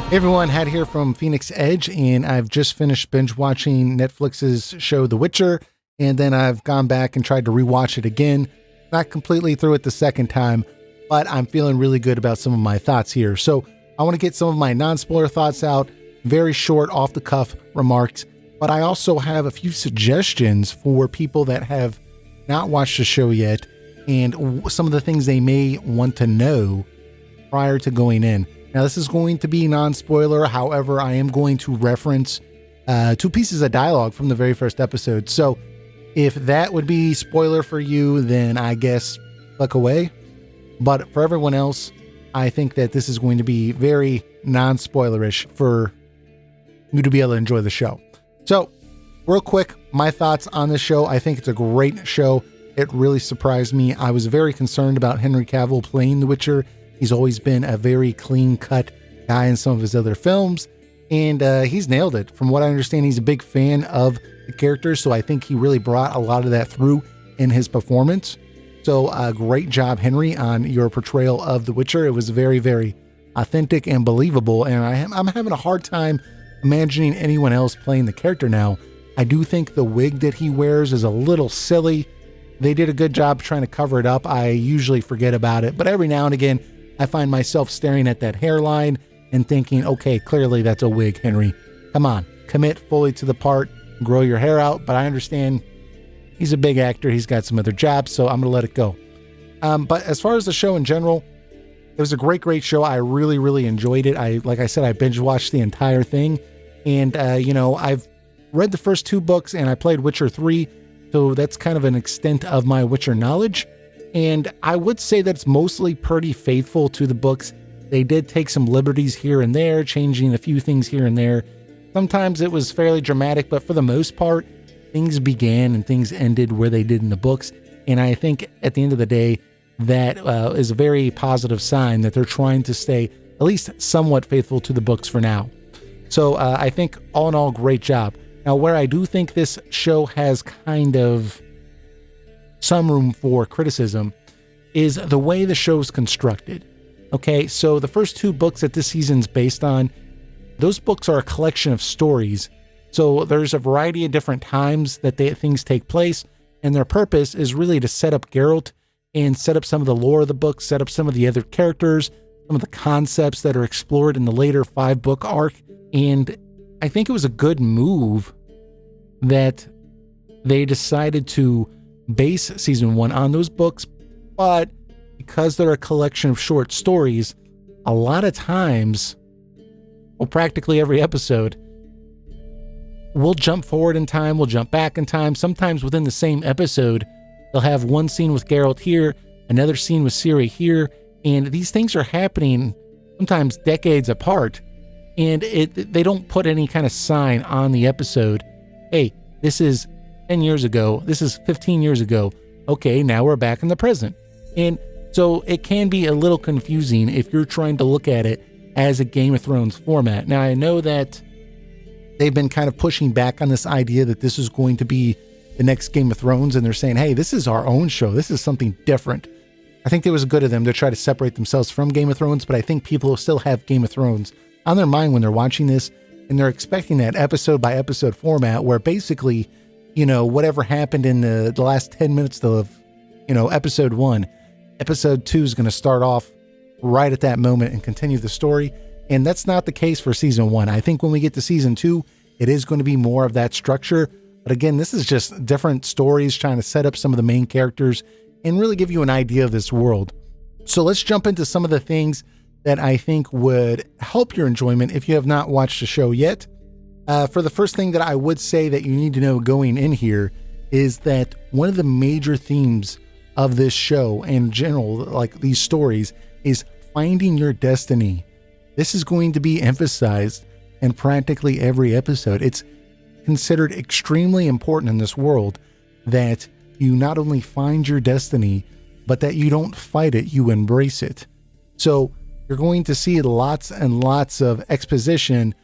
Hey everyone, Had here from Phoenix Edge, and I've just finished binge watching Netflix's show The Witcher, and then I've gone back and tried to rewatch it again. Not completely through it the second time, but I'm feeling really good about some of my thoughts here. So I want to get some of my non-spoiler thoughts out, very short, off-the-cuff remarks, but I also have a few suggestions for people that have not watched the show yet, and some of the things they may want to know prior to going in. Now, this is going to be non-spoiler. However, I am going to reference two pieces of dialogue from the very first episode. So if that would be spoiler for you, then I guess look away. But for everyone else, I think that this is going to be very non-spoilerish for you to be able to enjoy the show. So real quick, my thoughts on the show. I think it's a great show. It really surprised me. I was very concerned about Henry Cavill playing The Witcher. He's always been a very clean-cut guy in some of his other films, and he's nailed it. From what I understand, he's a big fan of the character, so I think he really brought a lot of that through in his performance. So great job, Henry, on your portrayal of The Witcher. It was very, very authentic and believable, and I'm having a hard time imagining anyone else playing the character now. I do think the wig that he wears is a little silly. They did a good job trying to cover it up. I usually forget about it, but every now and again, I find myself staring at that hairline and thinking, okay, clearly that's a wig, Henry. Come on, commit fully to the part, grow your hair out. But I understand he's a big actor. He's got some other jobs, so I'm going to let it go. But as far as the show in general, it was a great, great show. I really, really enjoyed it. Like I said, I binge watched the entire thing. And, I've read the first two books and I played Witcher 3. So that's kind of an extent of my Witcher knowledge. And I would say that it's mostly pretty faithful to the books. They did take some liberties here and there, changing a few things here and there. Sometimes it was fairly dramatic, but for the most part, things began and things ended where they did in the books. And I think at the end of the day, that is a very positive sign that they're trying to stay at least somewhat faithful to the books for now. So I think all in all, great job. Now, where I do think this show has kind of some room for criticism is the way the show's constructed. Okay, so the first two books that this season's based on, those books are a collection of stories. So there's a variety of different times that things take place, and their purpose is really to set up Geralt and set up some of the lore of the book, set up some of the other characters, some of the concepts that are explored in the later 5-book arc. And I think it was a good move that they decided to base season 1 on those books, but because they're a collection of short stories, a lot of times, well, practically every episode, we'll jump forward in time, we'll jump back in time. Sometimes within the same episode, they'll have one scene with Geralt here, another scene with Ciri here, and these things are happening sometimes decades apart, and they don't put any kind of sign on the episode, hey, this is 10 years ago, this is 15 years ago, okay, now we're back in the present. And so it can be a little confusing if you're trying to look at it as a Game of Thrones format. Now, I know that they've been kind of pushing back on this idea that this is going to be the next Game of Thrones, and they're saying, hey, this is our own show, this is something different. I think it was good of them to try to separate themselves from Game of Thrones, but I think people will still have Game of Thrones on their mind when they're watching this, and they're expecting that episode by episode format where basically, whatever happened in the last 10 minutes of, episode 1, episode 2 is going to start off right at that moment and continue the story. And that's not the case for season 1. I think when we get to season 2, it is going to be more of that structure. But again, this is just different stories trying to set up some of the main characters and really give you an idea of this world. So let's jump into some of the things that I think would help your enjoyment if you have not watched the show yet. For the first thing that I would say that you need to know going in here is that one of the major themes of this show and in general, like these stories, is finding your destiny. This is going to be emphasized in practically every episode. It's considered extremely important in this world that you not only find your destiny, but that you don't fight it, you embrace it. So you're going to see lots and lots of exposition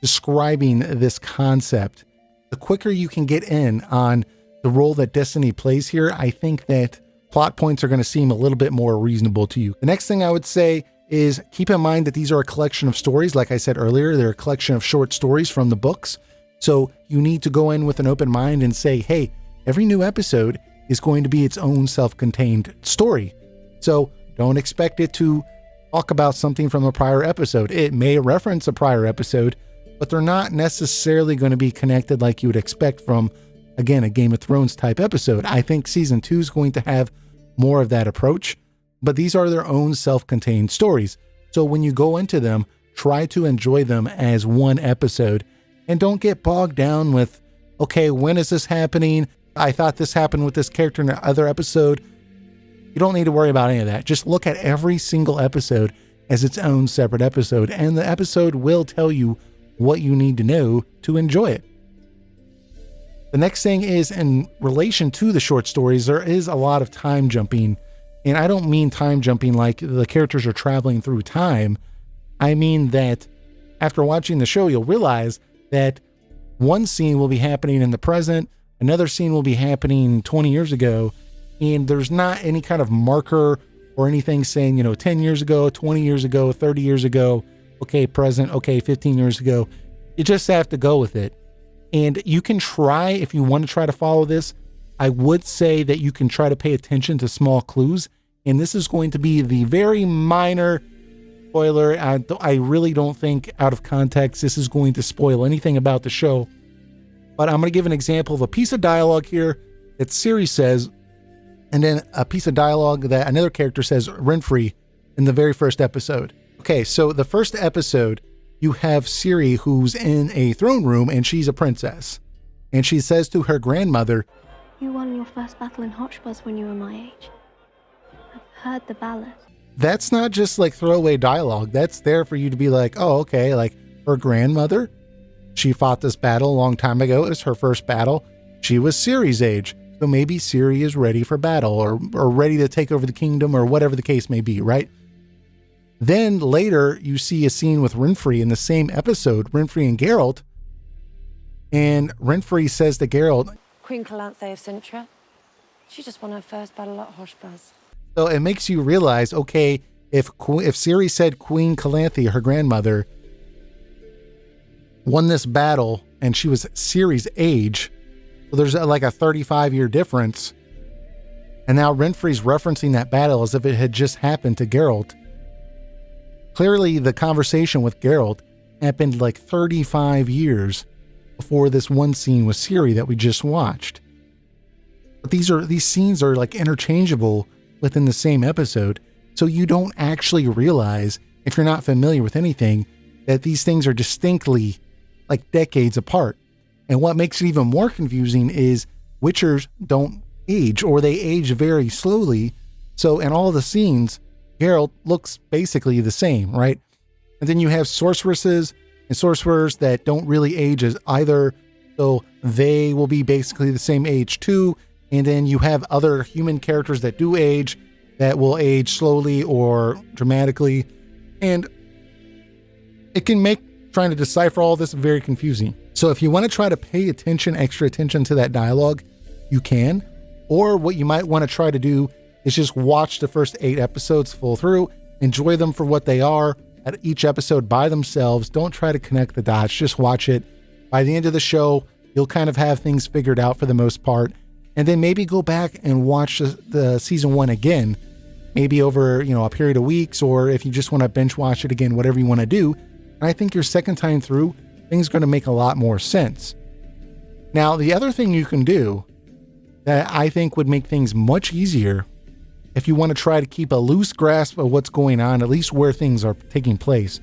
describing this concept. The quicker you can get in on the role that destiny plays here, I think that plot points are going to seem a little bit more reasonable to you. The next thing I would say is keep in mind that these are a collection of stories. Like I said earlier, they're a collection of short stories from the books. So you need to go in with an open mind and say, hey, every new episode is going to be its own self-contained story. So don't expect it to talk about something from a prior episode. It may reference a prior episode, but they're not necessarily going to be connected like you would expect from, again, a Game of Thrones type episode. I think season 2 is going to have more of that approach, but these are their own self-contained stories. So when you go into them, try to enjoy them as one episode and don't get bogged down with, okay, when is this happening? I thought this happened with this character in the other episode. You don't need to worry about any of that. Just look at every single episode as its own separate episode, and the episode will tell you what you need to know to enjoy it. The next thing is, in relation to the short stories, there is a lot of time jumping. And I don't mean time jumping like the characters are traveling through time. I mean that after watching the show, you'll realize that one scene will be happening in the present, another scene will be happening 20 years ago, and there's not any kind of marker or anything saying, 10 years ago, 20 years ago, 30 years ago, okay, present, okay, 15 years ago. You just have to go with it. And you can try, if you want to try to follow this, I would say that you can try to pay attention to small clues. And this is going to be the very minor spoiler. I really don't think out of context this is going to spoil anything about the show. But I'm going to give an example of a piece of dialogue here that Siri says, and then a piece of dialogue that another character says, Renfrey, in the very first episode. Okay, so the first episode, you have Siri who's in a throne room and she's a princess. And she says to her grandmother, "You won your first battle in Hotchbuzz when you were my age. I've heard the ballad." That's not just like throwaway dialogue. That's there for you to be like, oh, okay, like her grandmother, she fought this battle a long time ago. It was her first battle. She was Siri's age. So maybe Siri is ready for battle or ready to take over the kingdom or whatever the case may be, right? Then later you see a scene with Renfrey in the same episode, Renfrey and Geralt. And Renfrey says to Geralt, "Queen Calanthe of Sintra. She just won her first battle at Hotchbuzz." So it makes you realize, okay, if Siri said Queen Calanthe, her grandmother, won this battle and she was Siri's age, so there's like a 35-year difference. And now Renfrey's referencing that battle as if it had just happened to Geralt. Clearly, the conversation with Geralt happened like 35 years before this one scene with Siri that we just watched. But these scenes are like interchangeable within the same episode, so you don't actually realize, if you're not familiar with anything, that these things are distinctly like decades apart. And what makes it even more confusing is Witchers don't age, or they age very slowly. So in all the scenes, Geralt looks basically the same, right? And then you have sorceresses and sorcerers that don't really age as either, so they will be basically the same age too. And then you have other human characters that do age, that will age slowly or dramatically. And it can make trying to decipher all this very confusing. So if you want to try to pay extra attention to that dialogue, you can. Or what you might want to try to do is just watch the first 8 episodes full through, enjoy them for what they are at each episode by themselves. Don't try to connect the dots, just watch it. By the end of the show, you'll kind of have things figured out for the most part. And then maybe go back and watch the season 1 again, maybe over, a period of weeks, or if you just want to binge watch it again, whatever you want to do. And I think your second time through, things are going to make a lot more sense. Now, the other thing you can do that I think would make things much easier, if you want to try to keep a loose grasp of what's going on, at least where things are taking place,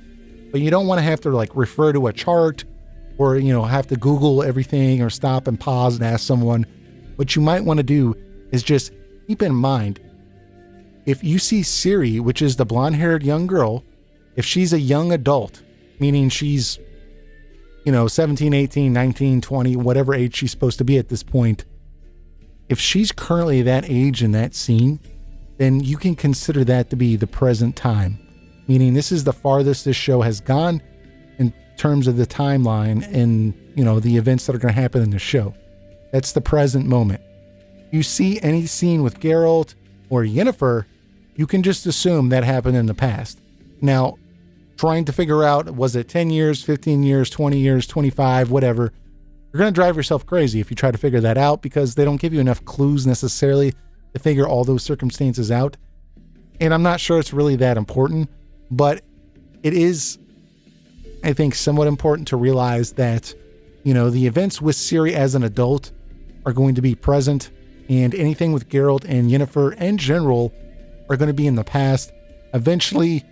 but you don't want to have to like refer to a chart or, have to Google everything or stop and pause and ask someone. What you might want to do is just keep in mind, if you see Siri, which is the blonde-haired young girl, if she's a young adult, meaning she's, 17, 18, 19, 20, whatever age she's supposed to be at this point, if she's currently that age in that scene, then you can consider that to be the present time, meaning this is the farthest this show has gone in terms of the timeline and, the events that are going to happen in the show. That's the present moment. You see any scene with Geralt or Yennefer, you can just assume that happened in the past. Now, trying to figure out, was it 10 years, 15 years, 20 years, 25, whatever, you're going to drive yourself crazy if you try to figure that out, because they don't give you enough clues necessarily to figure all those circumstances out. And I'm not sure it's really that important, but it is, I think, somewhat important to realize that, you know, the events with Ciri as an adult are going to be present, and anything with Geralt and Yennefer in general are going to be in the past. Eventually,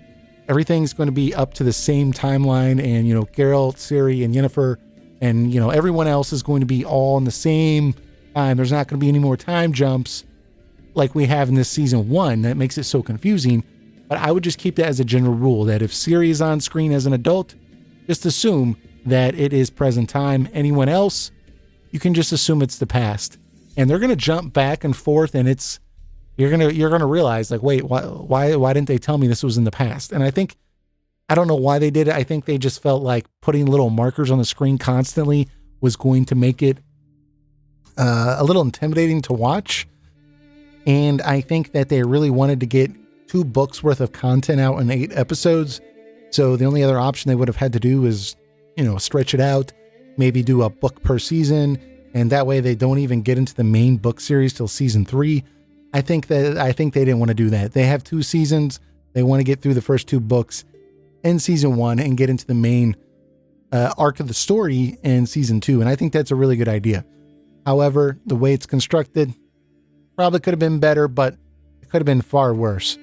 everything's going to be up to the same timeline, and, you know, Geralt, Ciri, and Yennefer, and, you know, everyone else is going to be all in the same time. There's not going to be any more time jumps like we have in this season 1. That makes it so confusing. But I would just keep that as a general rule, that if Ciri is on screen as an adult, just assume that it is present time. Anyone else, you can just assume it's the past. And they're going to jump back and forth, and it's, you're going to realize, like, wait, why didn't they tell me this was in the past? And I don't know why they did it. I think they just felt like putting little markers on the screen constantly was going to make it a little intimidating to watch. And I think that they really wanted to get 2 books worth of content out in 8 episodes. So the only other option they would have had to do is, you know, stretch it out, maybe do a book per season. And that way they don't even get into the main book series till season 3. I think they didn't want to do that. They have 2 seasons. They want to get through the first 2 books in season 1 and get into the main arc of the story in season 2. And I think that's a really good idea. However, the way it's constructed probably could have been better, but it could have been far worse.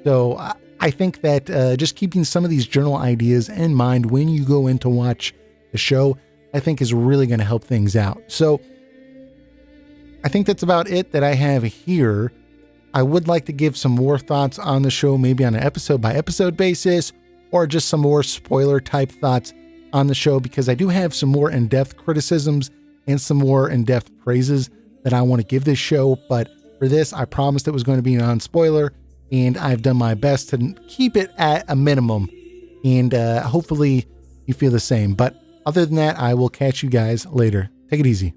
So I think that just keeping some of these general ideas in mind when you go in to watch the show, I think is really going to help things out. So I think that's about it that I have here. I would like to give some more thoughts on the show, maybe on an episode by episode basis, or just some more spoiler type thoughts on the show, because I do have some more in-depth criticisms and some more in-depth praises that I want to give this show. But for this, I promised it was going to be non-spoiler, and I've done my best to keep it at a minimum. And hopefully you feel the same. But other than that, I will catch you guys later. Take it easy.